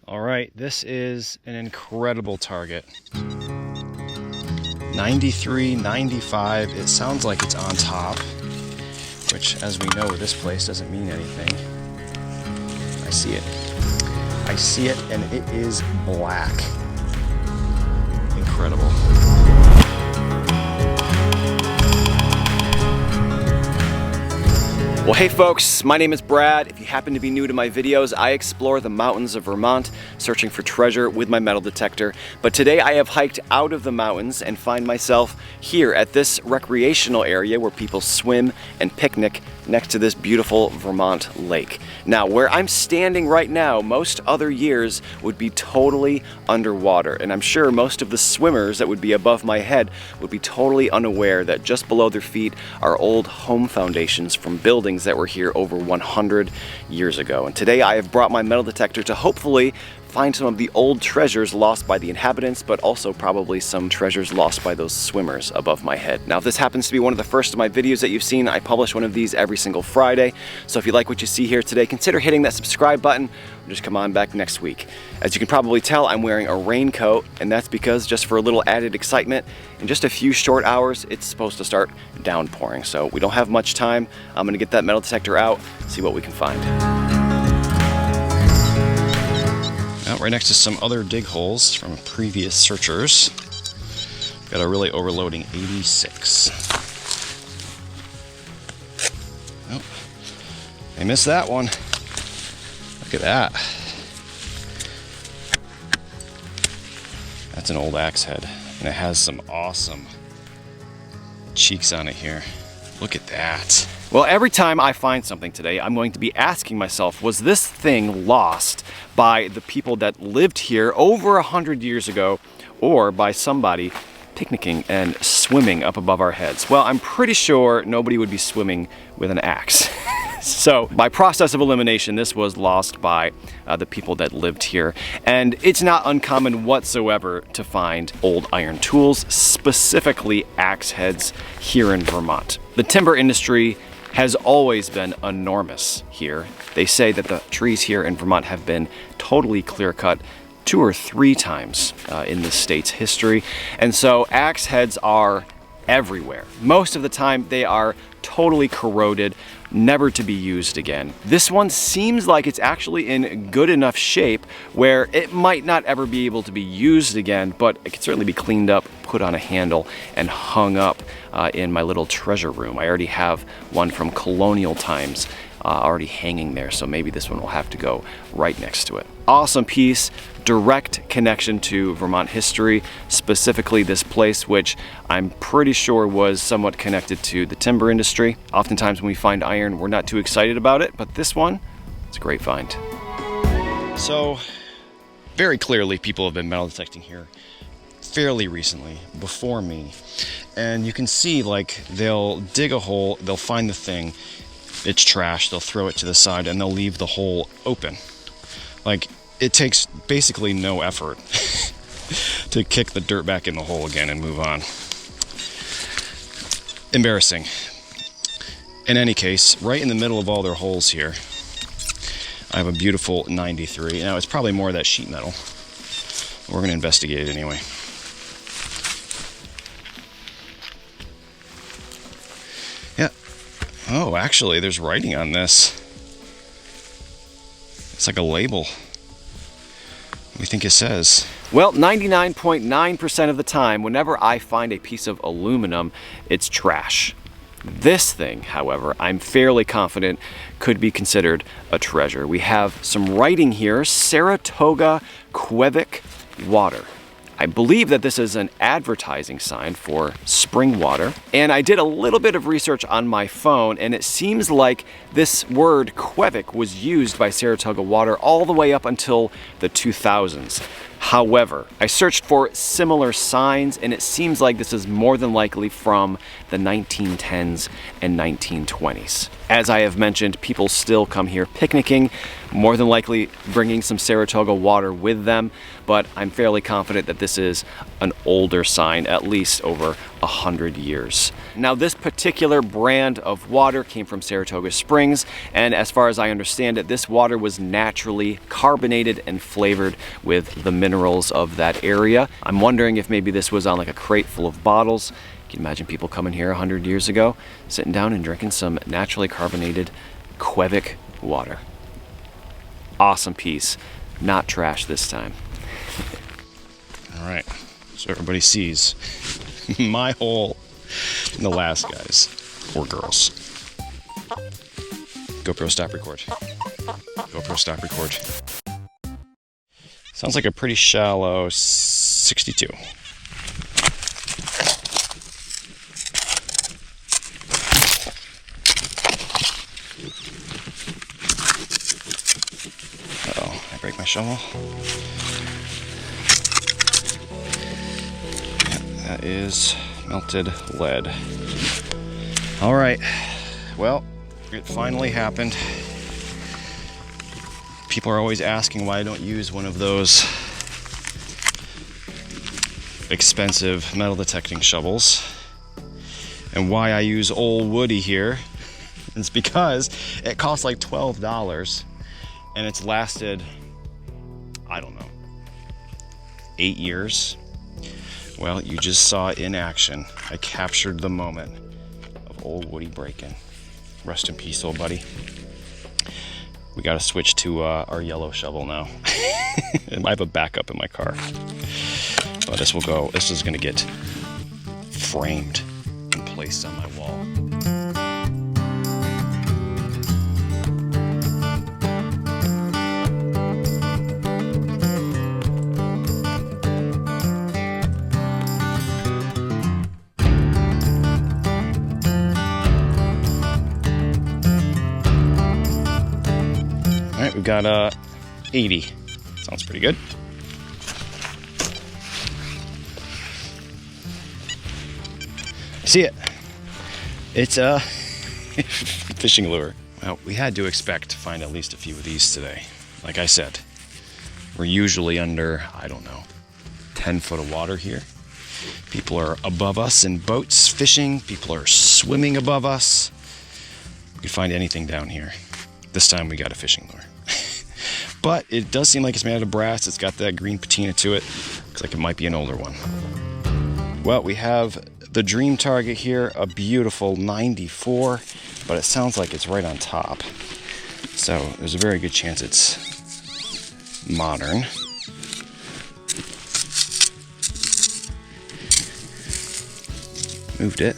All right, this is an incredible target. 93, 95, it sounds like it's on top, which as we know this place doesn't mean anything. I see it. I see it and it is black. Incredible. Well, hey folks, my name is Brad. If you happen to be new to my videos, I explore the mountains of Vermont, searching for treasure with my metal detector. But today I have hiked out of the mountains and find myself here at this recreational area where people swim and picnic next to this beautiful Vermont lake. Now, where I'm standing right now, most other years would be totally underwater. And I'm sure most of the swimmers that would be above my head would be totally unaware that just below their feet are old home foundations from buildings that were here over 100 years ago. And today I have brought my metal detector to hopefully find some of the old treasures lost by the inhabitants, but also probably some treasures lost by those swimmers above my head. Now, if this happens to be one of the first of my videos that you've seen, I publish one of these every single Friday. So if you like what you see here today, consider hitting that subscribe button or just come on back next week. As you can probably tell, I'm wearing a raincoat, and that's because just for a little added excitement, in just a few short hours, it's supposed to start downpouring. So we don't have much time. I'm gonna get that metal detector out, see what we can find. Right next to some other dig holes from previous searchers. Got a really overloading 86. Oh, I missed that one. Look at that. That's an old axe head, and it has some awesome cheeks on it here. Look at that. Well, every time I find something today, I'm going to be asking myself, was this thing lost by the people that lived here over 100 years ago, or by somebody picnicking and swimming up above our heads? Well, I'm pretty sure nobody would be swimming with an axe. So by process of elimination, this was lost by the people that lived here. And it's not uncommon whatsoever to find old iron tools, specifically axe heads, here in Vermont. The timber industry has always been enormous here. They say that the trees here in Vermont have been totally clear-cut 2 or 3 times in the state's history. And so axe heads are everywhere. Most of the time they are totally corroded, never to be used again. This one seems like it's actually in good enough shape where it might not ever be able to be used again, but it could certainly be cleaned up, put on a handle, and hung up in my little treasure room. I already have one from colonial times already hanging there, so maybe this one will have to go right next to it. Awesome piece, direct connection to Vermont history, specifically this place, which I'm pretty sure was somewhat connected to the timber industry. Oftentimes when we find iron, we're not too excited about it, but this one, it's a great find. So, very clearly people have been metal detecting here fairly recently, before me. And you can see, like, they'll dig a hole, they'll find the thing, it's trash, they'll throw it to the side, and they'll leave the hole open. Like, it takes basically no effort to kick the dirt back in the hole again and move on. Embarrassing. In any case, right in the middle of all their holes here, I have a beautiful 93. Now, it's probably more of that sheet metal. We're going to investigate it anyway. Yeah. Oh, actually, there's writing on this. It's like a label. What do you think it says? Well, 99.9% of the time, whenever I find a piece of aluminum, it's trash. This thing, however, I'm fairly confident could be considered a treasure. We have some writing here, Saratoga Quebec water. I believe that this is an advertising sign for spring water. And I did a little bit of research on my phone, and it seems like this word Quebec was used by Saratoga water all the way up until the 2000s. However, I searched for similar signs, and it seems like this is more than likely from the 1910s and 1920s. As I have mentioned, people still come here picnicking, more than likely bringing some Saratoga water with them, but I'm fairly confident that this is an older sign, at least over 100 years. Now, this particular brand of water came from Saratoga Springs, and as far as I understand it, this water was naturally carbonated and flavored with the minerals of that area. I'm wondering if maybe this was on like a crate full of bottles. You can imagine people coming here 100 years ago, sitting down and drinking some naturally carbonated Quebec water. Awesome piece. Not trash this time. All right, so everybody sees my hole in the last, guys, or girls. GoPro, stop record. GoPro, stop record. Sounds like a pretty shallow 62. Uh-oh, I break my shovel. That is melted lead. All right, well, it finally happened. People are always asking why I don't use one of those expensive metal detecting shovels and why I use old Woody here. It's because it costs like $12 and it's lasted, I don't know, 8 years. Well, you just saw it in action. I captured the moment of old Woody breaking. Rest in peace, old buddy. We gotta switch to our yellow shovel now. I have a backup in my car. But this will go, this is gonna get framed and placed on my wall. All right, we've got 80. Sounds pretty good. See it? It's a fishing lure. Well, we had to expect to find at least a few of these today. Like I said, we're usually under, I don't know, 10 foot of water here. People are above us in boats fishing. People are swimming above us. We could find anything down here. This time we got a fishing lure. But it does seem like it's made out of brass. It's got that green patina to it. Looks like it might be an older one. Well, we have the dream target here, a beautiful 94, but it sounds like it's right on top. So there's a very good chance it's modern. Moved it.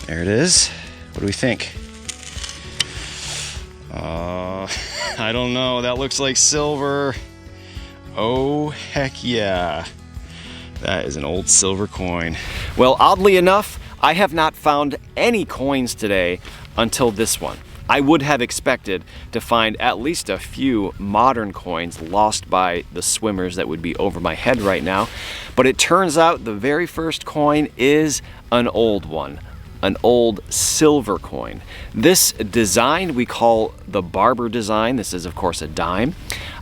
There it is. What do we think? I don't know. That looks like silver. Oh, heck yeah. That is an old silver coin. Well, oddly enough, I have not found any coins today until this one. I would have expected to find at least a few modern coins lost by the swimmers that would be over my head right now. But it turns out the very first coin is an old one. An old silver coin. This design we call the barber design. This is of course a dime.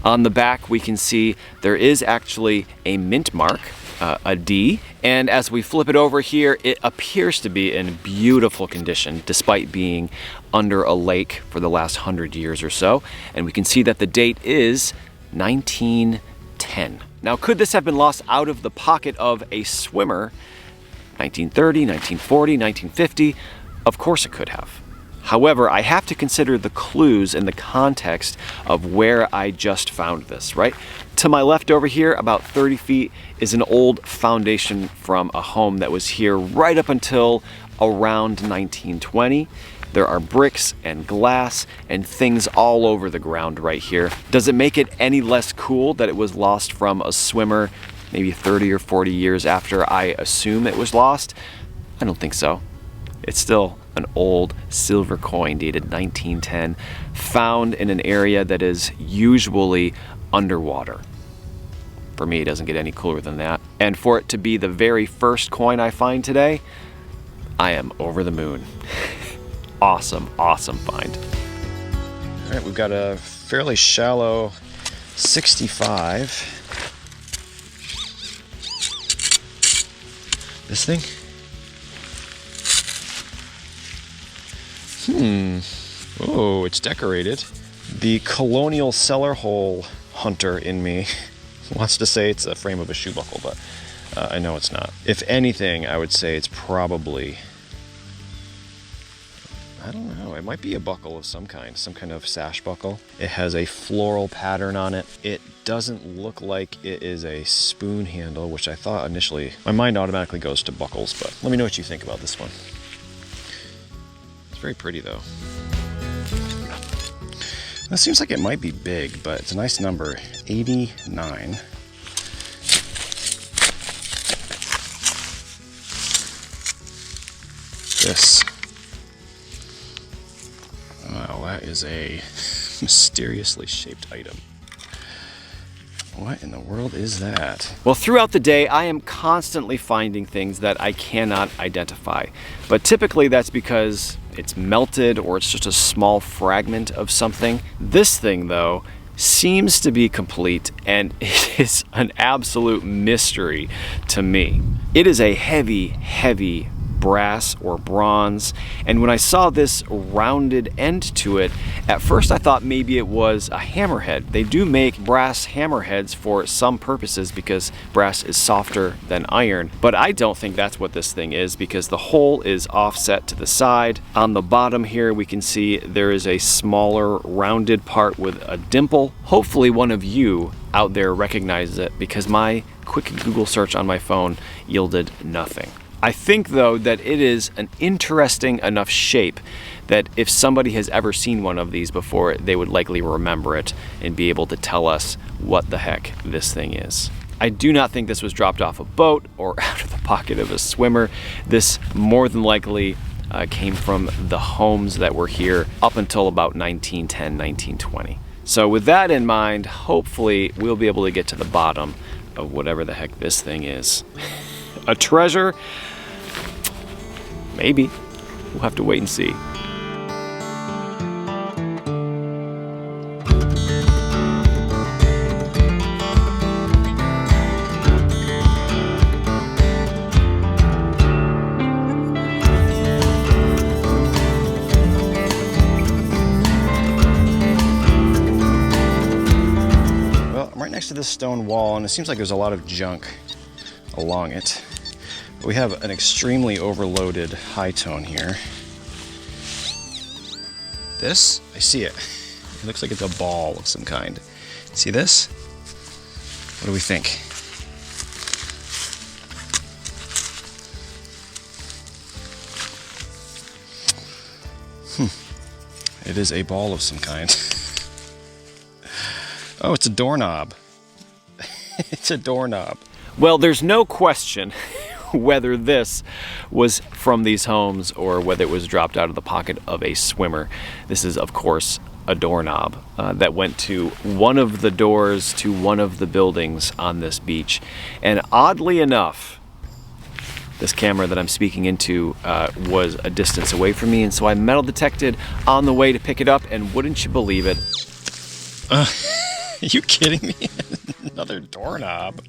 On the back we can see there is actually a mint mark, a D, and as we flip it over here it appears to be in beautiful condition despite being under a lake for the last 100 years or so, and we can see that the date is 1910. Now, could this have been lost out of the pocket of a swimmer? 1930, 1940, 1950, of course it could have. However, I have to consider the clues in the context of where I just found this, right? To my left over here, about 30 feet, is an old foundation from a home that was here right up until around 1920. There are bricks and glass and things all over the ground right here. Does it make it any less cool that it was lost from a swimmer maybe 30 or 40 years after I assume it was lost? I don't think so. It's still an old silver coin dated 1910, found in an area that is usually underwater. For me, it doesn't get any cooler than that. And for it to be the very first coin I find today, I am over the moon. awesome, awesome find. All right, we've got a fairly shallow 65. This thing? Oh, it's decorated. The colonial cellar hole hunter in me wants to say it's a frame of a shoe buckle, but I know it's not. If anything, I would say it's probably, I don't know, it might be a buckle of some kind of sash buckle. It has a floral pattern on it. It doesn't look like it is a spoon handle, which I thought initially, my mind automatically goes to buckles, but let me know what you think about this one. It's very pretty though. That seems like it might be big, but it's a nice number, 89. This. Wow, that is a mysteriously shaped item. What in the world is that? Well, throughout the day, I am constantly finding things that I cannot identify. But typically that's because it's melted or it's just a small fragment of something. This thing, though, seems to be complete, and it is an absolute mystery to me. It is a heavy, heavy brass or bronze, and when I saw this rounded end to it, at first I thought maybe it was a hammerhead. They do make brass hammerheads for some purposes because brass is softer than iron, but I don't think that's what this thing is because the hole is offset to the side. On the bottom here we can see there is a smaller rounded part with a dimple. Hopefully one of you out there recognizes it because my quick Google search on my phone yielded nothing. I think, though, that it is an interesting enough shape that if somebody has ever seen one of these before, they would likely remember it and be able to tell us what the heck this thing is. I do not think this was dropped off a boat or out of the pocket of a swimmer. This more than likely came from the homes that were here up until about 1910, 1920. So with that in mind, hopefully we'll be able to get to the bottom of whatever the heck this thing is. A treasure? Maybe. We'll have to wait and see. Well, I'm right next to this stone wall, and it seems like there's a lot of junk along it. We have an extremely overloaded high tone here. This, I see it. It looks like it's a ball of some kind. See this? What do we think? It is a ball of some kind. Oh, it's a doorknob. It's a doorknob. Well, there's no question whether this was from these homes or whether it was dropped out of the pocket of a swimmer. This is, of course, a doorknob that went to one of the doors to one of the buildings on this beach. And oddly enough, this camera that I'm speaking into was a distance away from me, and so I metal detected on the way to pick it up, and wouldn't you believe it? Are you kidding me? Another doorknob.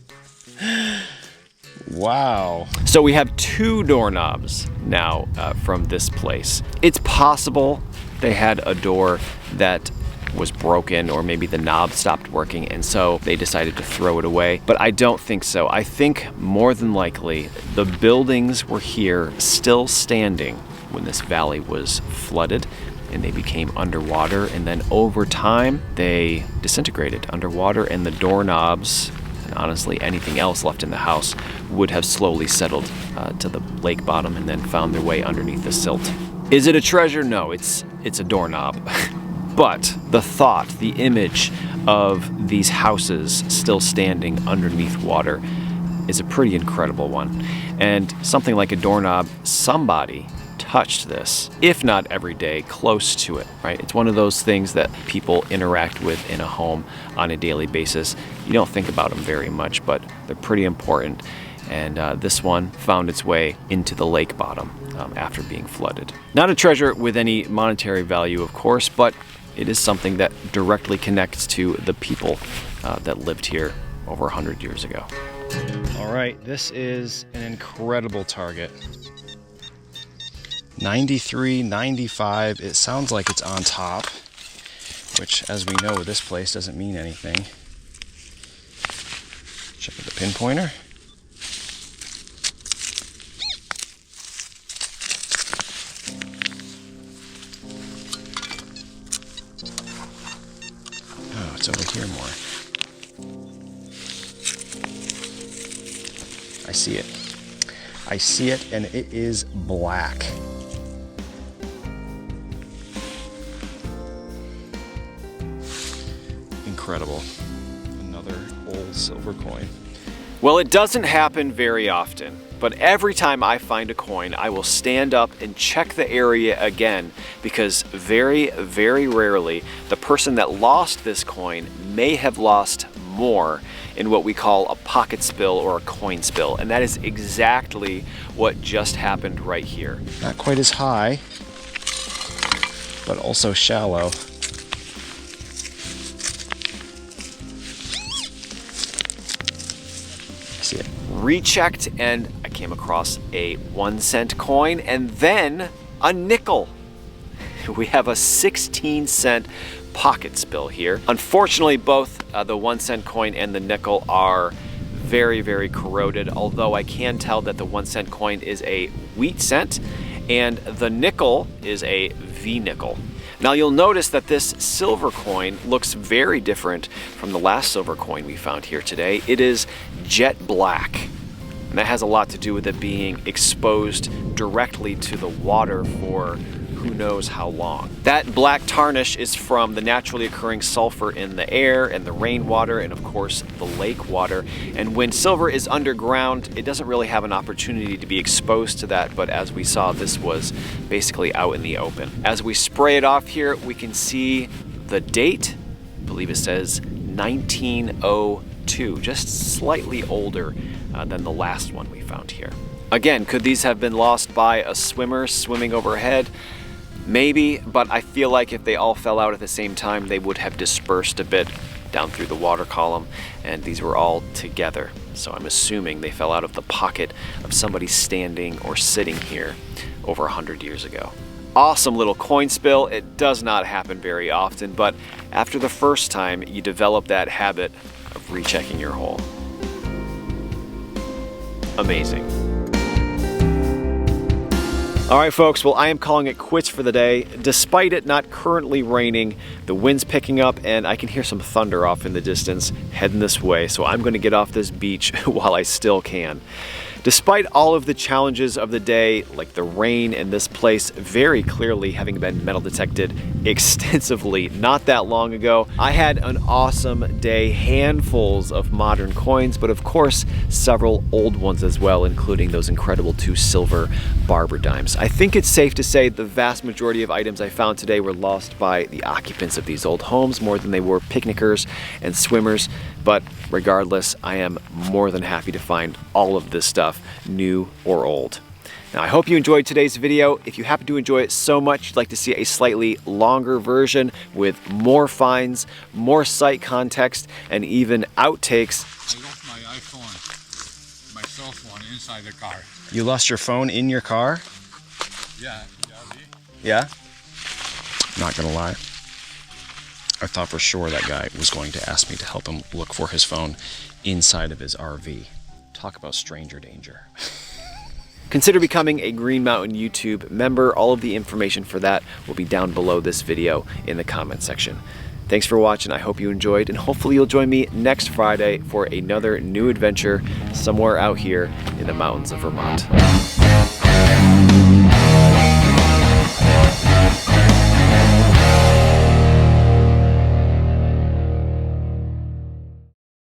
Wow. So we have two doorknobs now from this place. It's possible they had a door that was broken, or maybe the knob stopped working and so they decided to throw it away, but I don't think so. I think more than likely the buildings were here still standing when this valley was flooded and they became underwater, and then over time they disintegrated underwater, and the doorknobs, honestly anything else left in the house, would have slowly settled to the lake bottom and then found their way underneath the silt. Is it a treasure? No, it's a doorknob. But the thought, the image of these houses still standing underneath water is a pretty incredible one. And something like a doorknob, somebody touched this, if not every day, close to it, right? It's one of those things that people interact with in a home on a daily basis. You don't think about them very much, but they're pretty important. And this one found its way into the lake bottom. after being flooded. Not a treasure with any monetary value, of course, but it is something that directly connects to the people that lived here over 100 years ago. All right, this is an incredible target. 93, 95, it sounds like it's on top, which, as we know, this place doesn't mean anything. Check the pinpointer. Oh, it's over here more. I see it. I see it, and it is black. Incredible. Another old silver coin. Well, it doesn't happen very often, but every time I find a coin, I will stand up and check the area again, because very, very rarely the person that lost this coin may have lost more in what we call a pocket spill or a coin spill, and that is exactly what just happened right here. Not quite as high, but also shallow. See it. Rechecked, and I came across a 1-cent coin and then a nickel. We have a 16-cent pocket spill here. Unfortunately, both the 1-cent coin and the nickel are very, very corroded, although I can tell that the 1-cent coin is a wheat cent and the nickel is a V nickel. Now you'll notice that this silver coin looks very different from the last silver coin we found here today. It is jet black, and that has a lot to do with it being exposed directly to the water for who knows how long. That black tarnish is from the naturally occurring sulfur in the air and the rainwater and of course the lake water. And when silver is underground, it doesn't really have an opportunity to be exposed to that, but as we saw, this was basically out in the open. As we spray it off here, we can see the date. I believe it says 1902, just slightly older than the last one we found here. Again, could these have been lost by a swimmer swimming overhead? Maybe, but I feel like if they all fell out at the same time, they would have dispersed a bit down through the water column, and these were all together. So I'm assuming they fell out of the pocket of somebody standing or sitting here over 100 years ago. Awesome little coin spill. It does not happen very often, but after the first time, you develop that habit of rechecking your hole. Amazing. All right, folks, well, I am calling it quits for the day. Despite it not currently raining, the wind's picking up and I can hear some thunder off in the distance heading this way, so I'm going to get off this beach while I still can. Despite all of the challenges of the day, like the rain and this place very clearly having been metal detected extensively not that long ago, I had an awesome day, handfuls of modern coins, but of course several old ones as well, including those incredible 2 silver barber dimes. I think it's safe to say the vast majority of items I found today were lost by the occupants of these old homes more than they were picnickers and swimmers, but regardless, I am more than happy to find all of this stuff, new or old. Now, I hope you enjoyed today's video. If you happen to enjoy it so much, you'd like to see a slightly longer version with more finds, more site context, and even outtakes. I lost my iPhone, my cell phone inside the car. You lost your phone in your car? Yeah. Yeah? Not gonna lie. I thought for sure that guy was going to ask me to help him look for his phone inside of his RV. Talk about stranger danger. Consider becoming a Green Mountain YouTube member. All of the information for that will be down below this video in the comment section. Thanks for watching. I hope you enjoyed, and hopefully you'll join me next Friday for another new adventure somewhere out here in the mountains of Vermont.